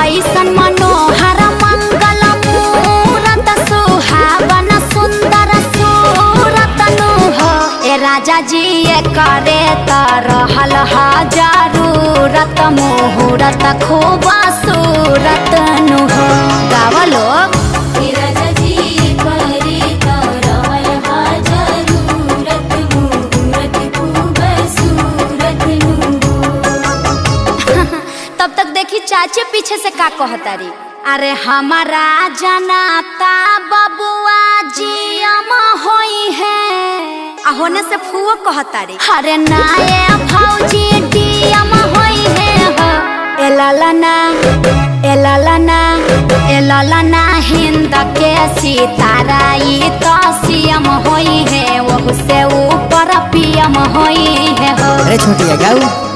ऐसन मनोहर मंगल मूरत सुहावन सुंदर सूरत नु हो। ए राजा जी करे तरहल जरूरत मुहूर्त खूब सूरत नु हो। गावा लोग तब तक देखी चाचे पीछे से का कहतारी। अरे हमारा जनाता बबुआ जी अमा होई है होने से फुओ कहतारी। अरे नाये भौजी डी अमा होई है हो। एलालना एलालना एलालना हिंद के सितारा ई तो सीएम होई है वो से ऊपर पीएम होई है हो। अरे छोटी गाऊ